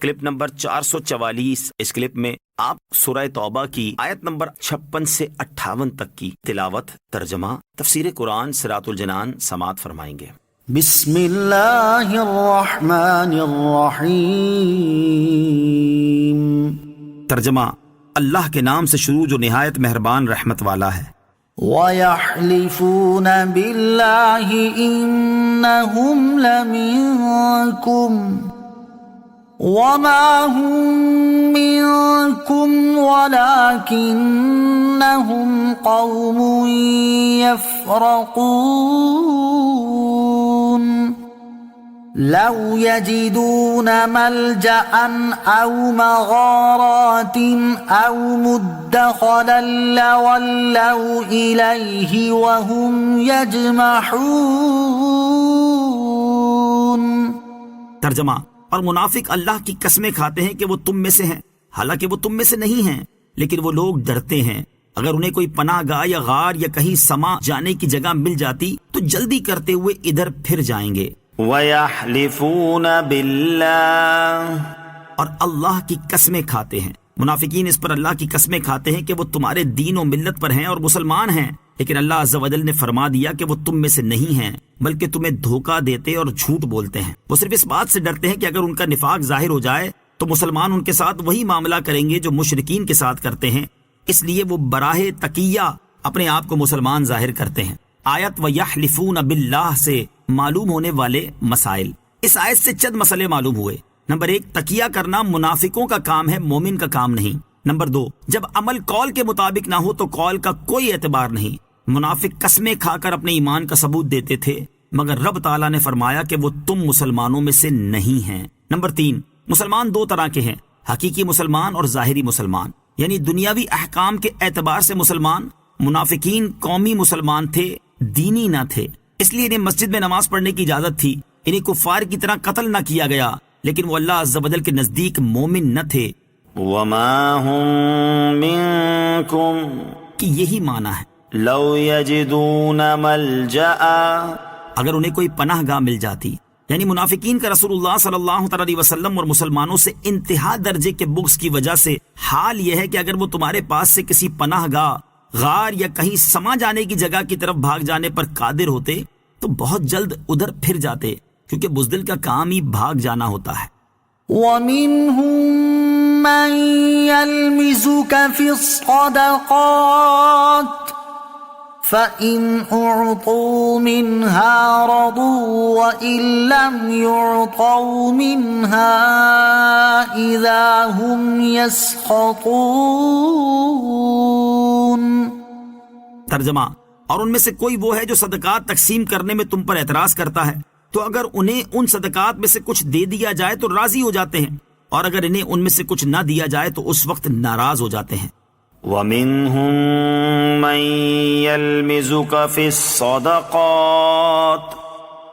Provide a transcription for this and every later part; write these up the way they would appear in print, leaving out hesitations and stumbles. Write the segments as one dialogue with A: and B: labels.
A: Clip number 444۔ اس clip میں آپ سورہ توبہ کی آیت نمبر 56 سے 58 تک کی تلاوت، ترجمہ، تفسیر قرآن صراط الجنان سماعت فرمائیں گے۔
B: بسم اللہ الرحمن الرحیم۔
A: ترجمہ، اللہ کے نام سے شروع جو نہایت مہربان رحمت والا ہے۔
B: وَيَحْلِفُونَ بِاللَّهِ إِنَّهُمْ لَمِنكُمْ وَمَا هُمْ مِنكُمْ وَلَكِنَّهُمْ قَوْمٌ يَفْرَقُونَ لَوْ يَجِدُونَ مَلْجَأً أَوْ مَغَارَاتٍ أَوْ مُدَّخَلًا لَوَلَّوْا إِلَيْهِ وَهُمْ يَجْمَحُونَ۔
A: ترجمہ، اور منافق اللہ کی قسمیں کھاتے ہیں کہ وہ تم میں سے ہیں، حالانکہ وہ تم میں سے نہیں ہیں، لیکن وہ لوگ ڈرتے ہیں۔ اگر انہیں کوئی پناہ گاہ یا غار یا کہیں سما جانے کی جگہ مل جاتی تو جلدی کرتے ہوئے ادھر پھر جائیں گے۔
C: وَيَحْلِفُونَ بِاللَّهِ،
A: اور اللہ کی قسمیں کھاتے ہیں۔ منافقین اس پر اللہ کی قسمیں کھاتے ہیں کہ وہ تمہارے دین و ملت پر ہیں اور مسلمان ہیں، لیکن اللہ عز و جل نے فرما دیا کہ وہ تم میں سے نہیں ہیں، بلکہ تمہیں دھوکہ دیتے اور جھوٹ بولتے ہیں۔ وہ صرف اس بات سے ڈرتے ہیں کہ اگر ان کا نفاق ظاہر ہو جائے تو مسلمان ان کے ساتھ وہی معاملہ کریں گے جو مشرکین کے ساتھ کرتے ہیں، اس لیے وہ براہ تقیہ اپنے آپ کو مسلمان ظاہر کرتے ہیں۔ آیت وَيَحْلِفُونَ بِاللَّهِ سے معلوم ہونے والے مسائل۔ اس آیت سے چند مسئلے معلوم ہوئے۔ نمبر 1، تقیہ کرنا منافقوں کا کام ہے، مومن کا کام نہیں۔ نمبر 2، جب عمل قول کے مطابق نہ ہو تو قول کا کوئی اعتبار نہیں۔ منافق قسمیں کھا کر اپنے ایمان کا ثبوت دیتے تھے، مگر رب تعالیٰ نے فرمایا کہ وہ تم مسلمانوں میں سے نہیں ہیں۔ نمبر 3، مسلمان دو طرح کے ہیں، حقیقی مسلمان اور ظاہری مسلمان، یعنی دنیاوی احکام کے اعتبار سے مسلمان۔ منافقین قومی مسلمان تھے، دینی نہ تھے، اس لیے انہیں مسجد میں نماز پڑھنے کی اجازت تھی، انہیں کفار کی طرح قتل نہ کیا گیا، لیکن وہ اللہ عز و جل کے نزدیک مومن نہ تھے۔
C: وَمَا هُمْ مِنكُمْ،
A: کہ یہی معنی ہے،
C: لَوْ يَجِدُونَ مَلْجَأً،
A: اگر انہیں کوئی پناہ گاہ مل جاتی، یعنی منافقین کا رسول اللہ صلی اللہ علیہ وسلم اور مسلمانوں سے انتہا درجے کے بغض کی وجہ سے حال یہ ہے کہ اگر وہ تمہارے پاس سے کسی پناہ گاہ، غار یا کہیں سما جانے کی جگہ کی طرف بھاگ جانے پر قادر ہوتے تو بہت جلد ادھر پھر جاتے، کیونکہ بزدل کا کام ہی بھاگ جانا ہوتا ہے۔
B: وَمِنْهُمْ مَنْ يَلْمِزُكَ فِي الصَّدَقَاتِ فَإِنْ أُعْطُوا مِنْهَا رَضُوا وَإِنْ لَمْ يُعْطَوْا مِنْهَا إِذَا هُمْ يَسْخَطُونَ۔
A: ترجمہ، اور ان میں سے کوئی وہ ہے جو صدقات تقسیم کرنے میں تم پر اعتراض کرتا ہے، تو اگر انہیں ان صدقات میں سے کچھ دے دیا جائے تو راضی ہو جاتے ہیں، اور اگر انہیں ان میں سے کچھ نہ دیا جائے تو اس وقت ناراض ہو جاتے ہیں۔
C: وَمِنْهُمْ مَنْ يَلْمِزُكَ فِي الصَّدَقَاتِ،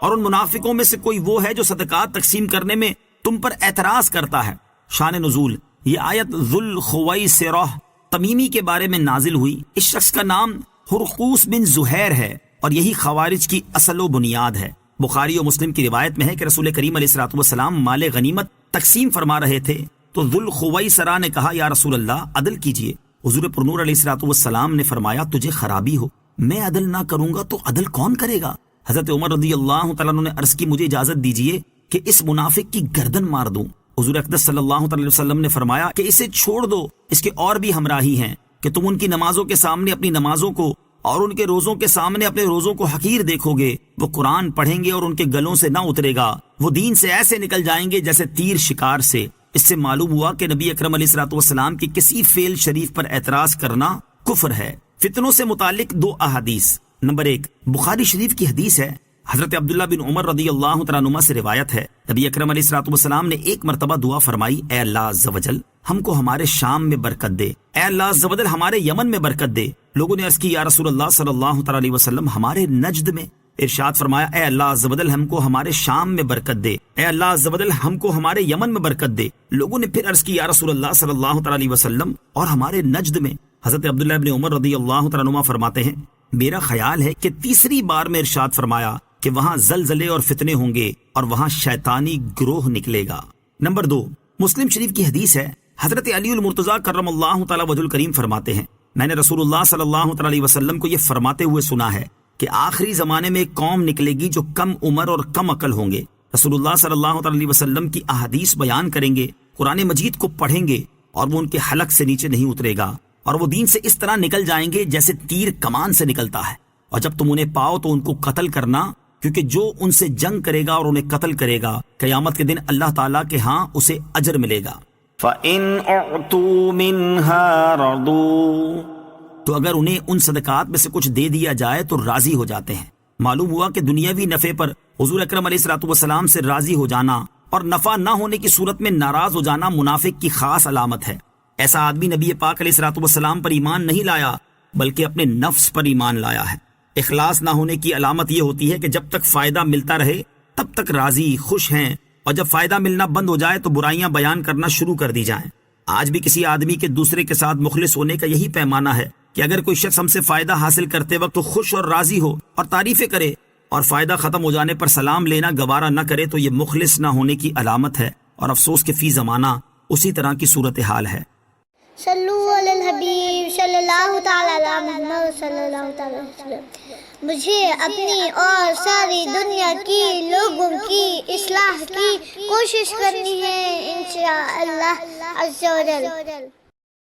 A: اور ان منافقوں میں سے کوئی وہ ہے جو صدقات تقسیم کرنے میں تم پر اعتراض کرتا ہے۔ شان نزول، یہ آیت ذوالخویسرہ تمیمی کے بارے میں نازل ہوئی۔ اس شخص کا نام ہرقوس بن زہیر ہے اور یہی خوارج کی اصل و بنیاد ہے۔ بخاری و مسلم کی روایت میں ہے کہ رسول کریم علیہ الصلوۃ والسلام مال غنیمت تقسیم فرما رہے تھے تو ذوالخویسرہ نے کہا، یا رسول اللہ عدل کیجئے۔ حضور پرنور علیہ الصلوۃ والسلام نے فرمایا، تجھے خرابی ہو، میں عدل نہ کروں گا تو عدل کون کرے گا؟ حضرت عمر رضی اللہ تعالیٰ عنہ نے عرض کی، مجھے اجازت دیجئے کہ اس منافق کی گردن مار دوں۔ حضور اقدس صلی اللہ علیہ وسلم نے فرمایا کہ اسے چھوڑ دو، اس کے اور بھی ہمراہی ہیں کہ تم ان کی نمازوں کے سامنے اپنی نمازوں کو اور ان کے روزوں کے سامنے اپنے روزوں کو حقیر دیکھو گے۔ وہ قرآن پڑھیں گے اور ان کے گلوں سے نہ اترے گا، وہ دین سے ایسے نکل جائیں گے جیسے تیر شکار سے۔ اس سے معلوم ہوا کہ نبی اکرم علیہ الصلوۃ والسلام کی کسی فعل شریف پر اعتراض کرنا کفر ہے۔ فتنوں سے متعلق دو احادیث۔ نمبر 1، بخاری شریف کی حدیث ہے، حضرت عبداللہ بن عمر رضی اللہ تعالیٰ عنہما سے روایت ہے، نبی اکرم علیہ الصلوۃ والسلام نے ایک مرتبہ دعا فرمائی، اے اللہ عز و جل ہم کو ہمارے شام میں برکت دے، اے اللہ عز و جل ہمارے یمن میں برکت دے۔ لوگوں نے عرض کی، یا رسول اللہ صلی اللہ تعالیٰ علیہ وسلم ہمارے نجد میں؟ ارشاد فرمایا، اے اللہ عز و جل ہم کو ہمارے شام میں برکت دے، اے اللہ عز و جل ہم کو ہمارے یمن میں برکت دے۔ لوگوں نے پھر عرض کی، یا رسول اللہ صلی اللہ تعالیٰ علیہ وسلم اور ہمارے نجد میں؟ حضرت عبداللہ بن عمر رضی اللہ تعالیٰ عنہما فرماتے ہیں، میرا خیال ہے کہ تیسری بار میں ارشاد فرمایا کہ وہاں زلزلے اور فتنے ہوں گے اور وہاں شیطانی گروہ نکلے گا۔ نمبر 2، مسلم شریف کی حدیث ہے، حضرت علی المرتضیٰ کرم اللہ تعالی وجہ الکریم فرماتے ہیں، میں نے رسول اللہ صلی اللہ تعالی علیہ وسلم کو یہ فرماتے ہوئے سنا ہے کہ آخری زمانے میں ایک قوم نکلے گی جو کم عمر اور کم عقل ہوں گے۔ رسول اللہ صلی اللہ تعالی علیہ وسلم کی احادیث بیان کریں گے، قرآن مجید کو پڑھیں گے اور وہ ان کے حلق سے نیچے نہیں اترے گا، اور وہ دین سے اس طرح نکل جائیں گے جیسے تیر کمان سے نکلتا ہے، اور جب تم انہیں پاؤ تو ان کو قتل کرنا، کیونکہ جو ان سے جنگ کرے گا اور انہیں قتل کرے گا قیامت کے دن اللہ تعالیٰ کے ہاں اسے اجر ملے گا۔
C: فَإِنْ أُعْطُوا مِنْهَا رَضُوا،
A: تو اگر انہیں ان صدقات میں سے کچھ دے دیا جائے تو راضی ہو جاتے ہیں۔ معلوم ہوا کہ دنیاوی نفع پر حضور اکرم علیہ الصلوۃ والسلام سے راضی ہو جانا اور نفع نہ ہونے کی صورت میں ناراض ہو جانا منافق کی خاص علامت ہے۔ ایسا آدمی نبی پاک علیہ الصلوۃ والسلام پر ایمان نہیں لایا بلکہ اپنے نفس پر ایمان لایا ہے۔ اخلاص نہ ہونے کی علامت یہ ہوتی ہے کہ جب تک فائدہ ملتا رہے تب تک راضی خوش ہیں، اور جب فائدہ ملنا بند ہو جائے تو برائیاں بیان کرنا شروع کر دی جائیں۔ آج بھی کسی آدمی کے دوسرے کے ساتھ مخلص ہونے کا یہی پیمانہ ہے کہ اگر کوئی شخص ہم سے فائدہ حاصل کرتے وقت خوش اور راضی ہو اور تعریفیں کرے، اور فائدہ ختم ہو جانے پر سلام لینا گوارا نہ کرے، تو یہ مخلص نہ ہونے کی علامت ہے، اور افسوس کہ فی زمانہ اسی طرح کی صورتحال ہے۔
D: صلو علی الحبیب صلی اللہ تعالی علی محمد صلی اللہ تعالی وسلم۔ مجھے اپنی اور ساری دنیا کی لوگوں کی اصلاح کی کوشش کرنی ہے انشاءاللہ عز و جل۔